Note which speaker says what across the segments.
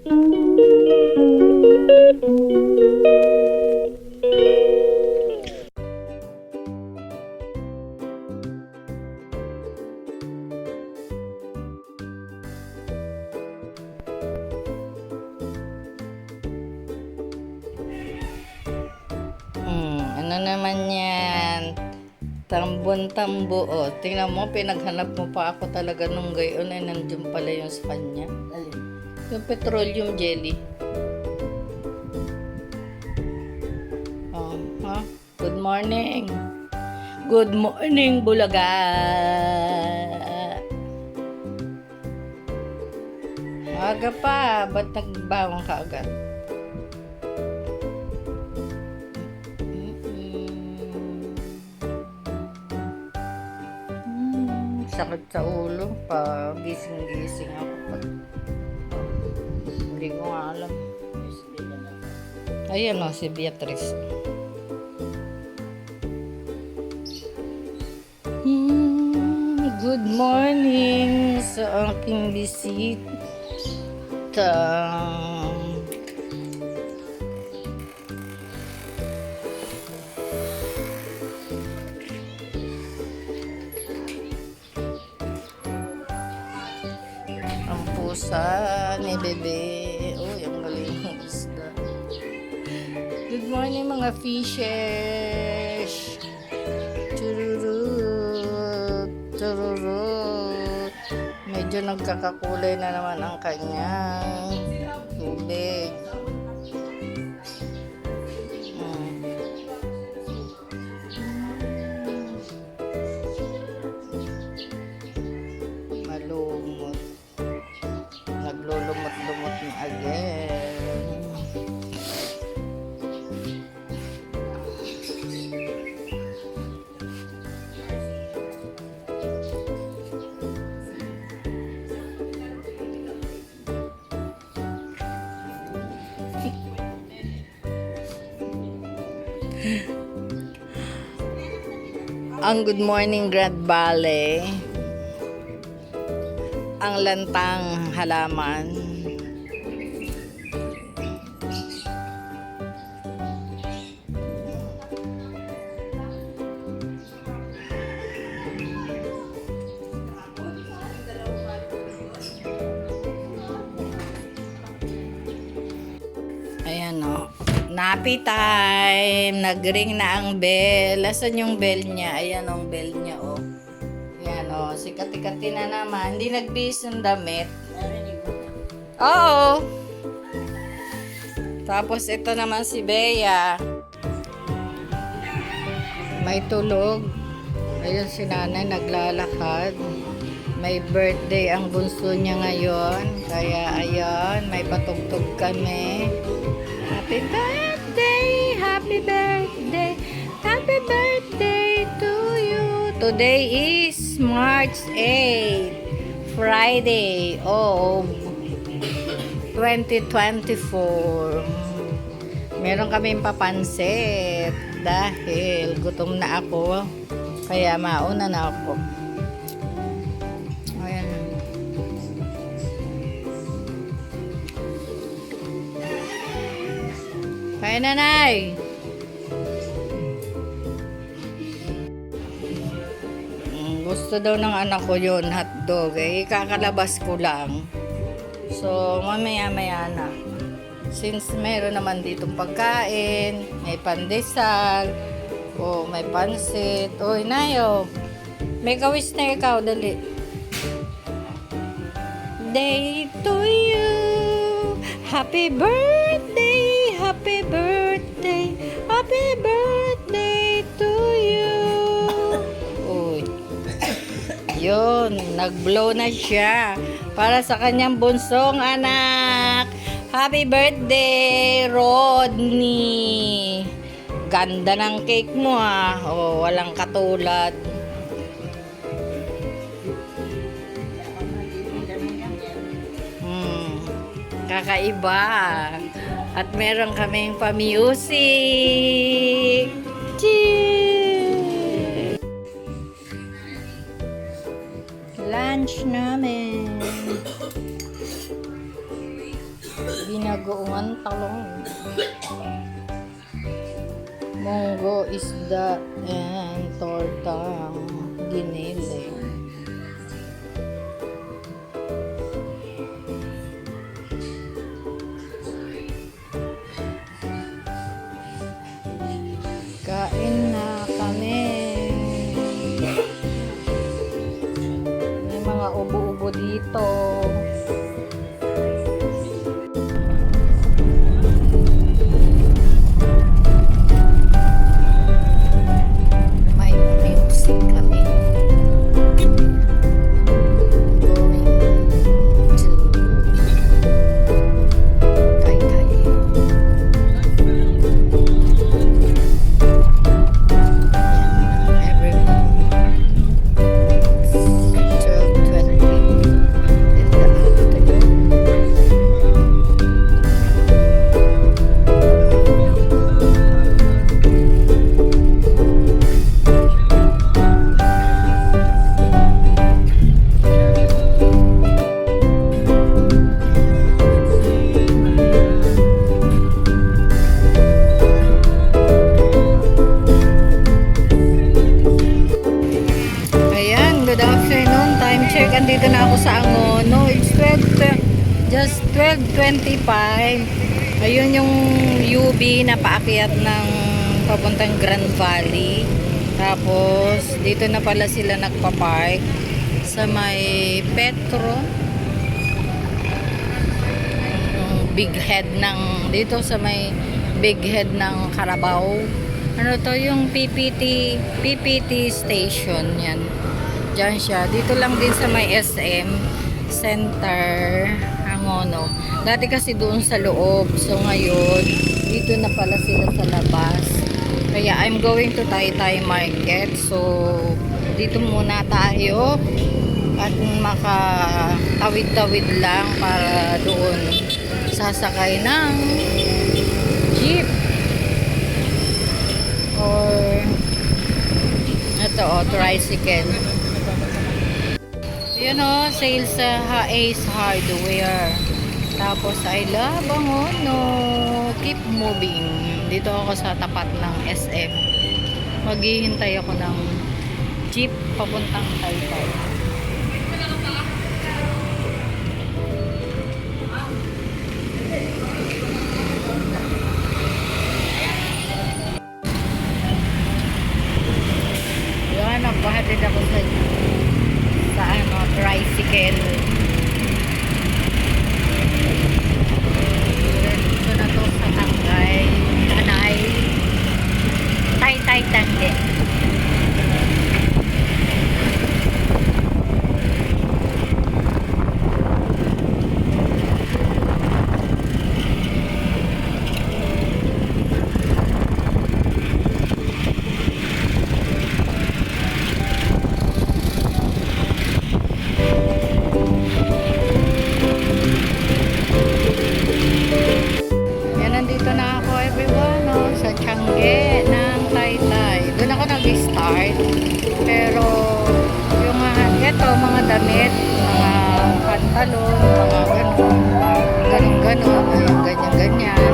Speaker 1: Ano naman yan? Tambon-tambo. Oh, tingnan mo, pinaghanap mo pa ako talaga nung gayon ay nandiyan pala yung sa kanya. Yung petroleum jelly. Oh, ha? Good morning. Good morning, Bulaga. Aga pa. Ba't nagbawang ka agad? Sakit sa ulo pa gising-gising ako pag hindi ko nga alam. Ayan o, si Beatrice. Good morning sa aking bisita. Pusa ni Bebe. Oh, yung galing ng isda. Good morning mga fishes. Tururut, tururut. Medyo nagkakakulay na naman ang kanyang tubig. Malumot. Naglulumot-lumot na again. Ang Good Morning Grand Valley, ang lantang halaman. Ayan o. Nappy time. Nag-ring na ang bell. Asan yung bell niya? Ayan ang bell niya o. Ayan o. Si Kati-Kati na naman. Hindi nagbihis ng damit. Oo. Tapos ito naman si Bea. May tulog. Ayun si nanay naglalakad. May birthday ang bunso niya ngayon. Kaya ayun, may patugtog kami. Happy birthday, happy birthday, happy birthday to you. Today is March 8, Friday of 2024. Meron kaming papansit dahil gutom na ako. Kaya mauna na ako. Ayan. Kaya nanay. Gusto daw ng anak ko yun, hotdog. Eh, kakalabas ko lang. So, mamaya-maya na. Since meron naman ditong pagkain, may pandesal, o may pansit. Oy, Nayo, may kawis na ikaw, dali. Day to you. Happy birthday, happy birthday, happy birthday to you. Uy. Yun, nag-blow na siya para sa kanyang bunsong anak. Happy birthday, Rodney. Ganda ng cake mo ah. Oh, walang katulad. Kakaiba. At meron kaming pa-music. Cheers! Lunch namin. Binagoongan talong. Munggo, isda, and tortang ginili. Kain na kami. May mga ubo-ubo dito. May music kami. Going to Taytay. Ayan, good afternoon. Time check. Andito na ako sa Angono. It's 12, just 12:25. Ayun yung UB na paakyat ng papuntang Grand Valley. Tapos, dito na pala sila nagpa-park sa may Petro. Yung big head ng, dito sa may big head ng Carabao. Ano to, yung PPT station yan. Diyan siya. Dito lang din sa may SM Center Angono. Dati kasi doon sa loob. So ngayon, dito na pala sila sa labas. Kaya I'm going to Taytay Market. So dito muna tayo at makatawid-tawid lang para doon sasakay ng jeep or ito tricycle. Yun o, sales sa Ace Hardware. Tapos I love Angono. Keep moving. Dito ako sa tapat ng SM. Maghihintay ako ng jeep papuntang Taytay. Yan, nagpahatid ako sa tricycle. Dito na to sa Tanay Taytay Tangge. Pero yung ito, mga damit, mga pantalon, mga ganun, yung ganyan-ganyan.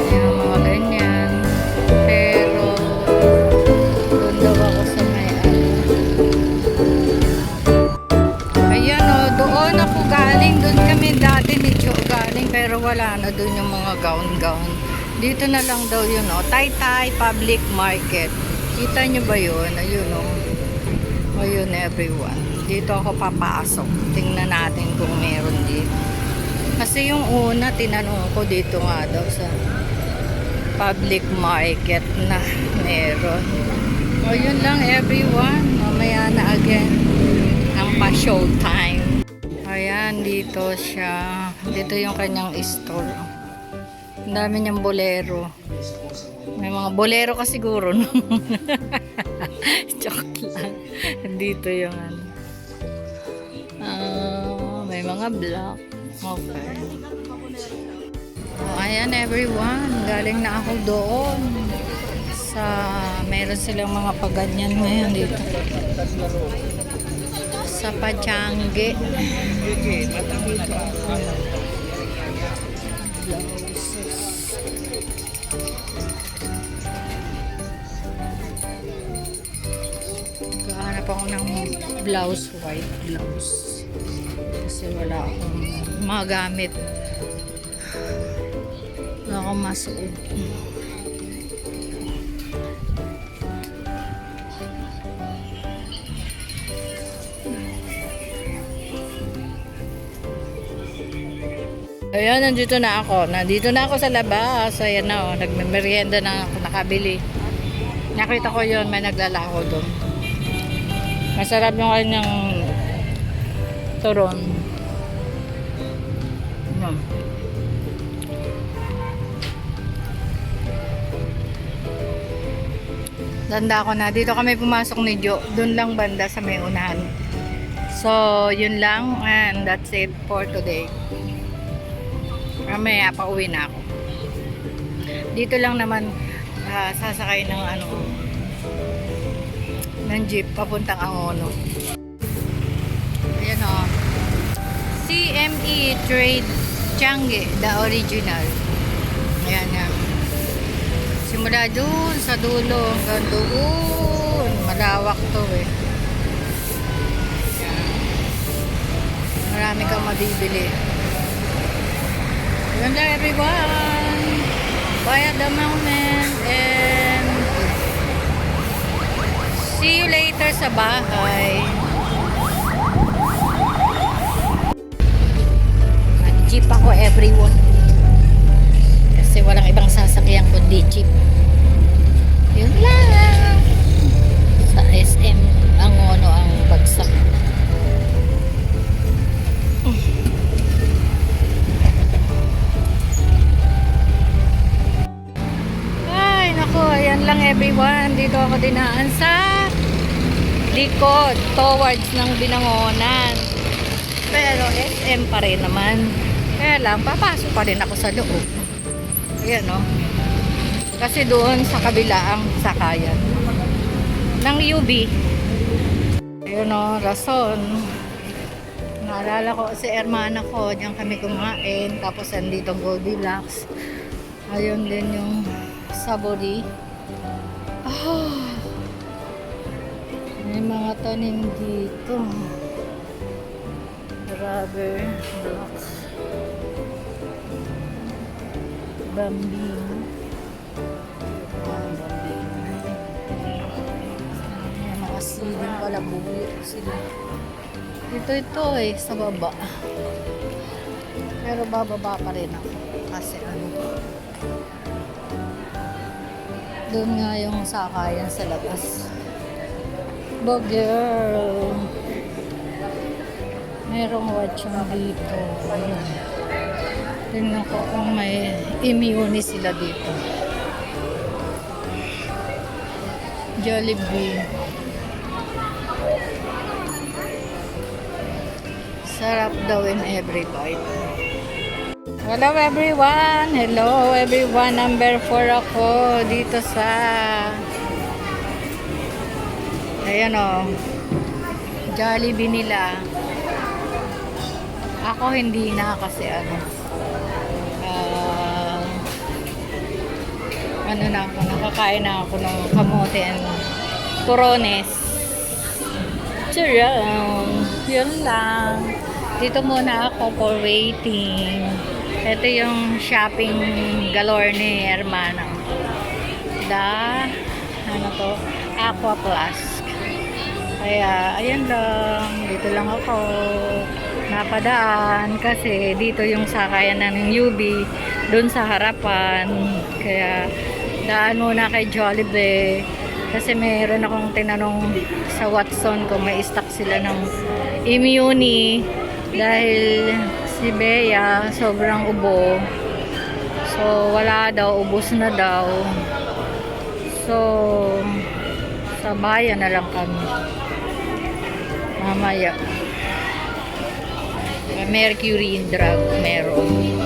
Speaker 1: Yung mga ganyan. Pero doon daw ako sa may ayan o, doon ako galing. Doon kami dati ni Jo galing. Pero wala na doon yung mga gown-gown. Dito na lang daw yun o, Taytay Public Market. Kita nyo ba yun? Ayun o. Ayun everyone. Dito ako papasok. Tingnan natin kung meron dito. Kasi yung una, tinanong ko dito nga daw sa public market na meron. Ayun lang everyone. Mamaya na again ang pa-show time. Ayan, dito siya. Dito yung kanyang store. Ang dami niyang bolero. May mga bolero ka siguro. Joke lang. Dito yung may mga block. Okay. Ayan everyone. Galing na ako doon. Meron silang mga paganyan ngayon dito. Sa Pachangge. blouse, white blouse. Kasi wala akong magamit. Wala akong masuot. Ayan, nandito na ako. Nandito na ako sa labas. Ayan na, oh. Nagme-merienda na ako, nakabili. Nakita ko yon, may naglalako doon. Masarap yung kanyang turon. Ayan. Tanda ko na. Dito kami pumasok ni Jo. Doon lang banda sa may unahan. So, yun lang. And that's it for today. Mamaya pauwi na ako. Dito lang naman sasakay ng ng jeep papuntang Angono. Ayan o. CME Trade Changi, the original. Ayan yan. Simula dun sa dulo hanggang doon. Malawak to eh. Ayan. Marami kang mabibili. Ganda everyone. Bye at the moment and see you later sa bahay. Nag-jeep ako everyone. Kasi walang ibang sasakyan kundi jeep. Yun lang. Sa SM Angono ang bagsak. Ayan lang everyone, dito ako dinaan sa likod towards ng Binangonan, pero SM pa rin naman, kaya lang papasok pa rin ako sa loob. Ayan o, kasi doon sa kabila ang sakayan ng UB. Ayan o, rason, naalala ko si hermana ko, diyan kami kumain, tapos andito Goldilocks. Ayun din yung Sabori. May mga tanim dito. Rubber blocks. Bambino. May mga siling pala, buwi sila. Ito eh, sa baba. Pero bababa pa rin ako. Kasi doon nga yung sakayan sa labas. Bo girl. Merong watching dito. Ayun. Tingnan ko kung may immune sila dito. Jollibee. Sarap daw in every bite. Hello everyone! Hello everyone! Number 4 ako dito sa ayan o, Jollibee nila. Ako hindi na kasi na ako, nakakain na ako ng kamote and turones. Charang! Yun lang. Dito muna ako for waiting. Ito yung shopping galore ni hermana. Aqua Plus. Kaya, ayan lang. Dito lang ako napadaan kasi dito yung sakayan ng UB doon sa harapan. Kaya, daan muna kay Jollibee. Kasi mayroon akong tinanong sa Watson kung may stock sila ng Immuni. Dahil si Bea sobrang ubo, so wala daw, ubos na daw, so sa bayan na lang kami mamaya. Mercury drug meron.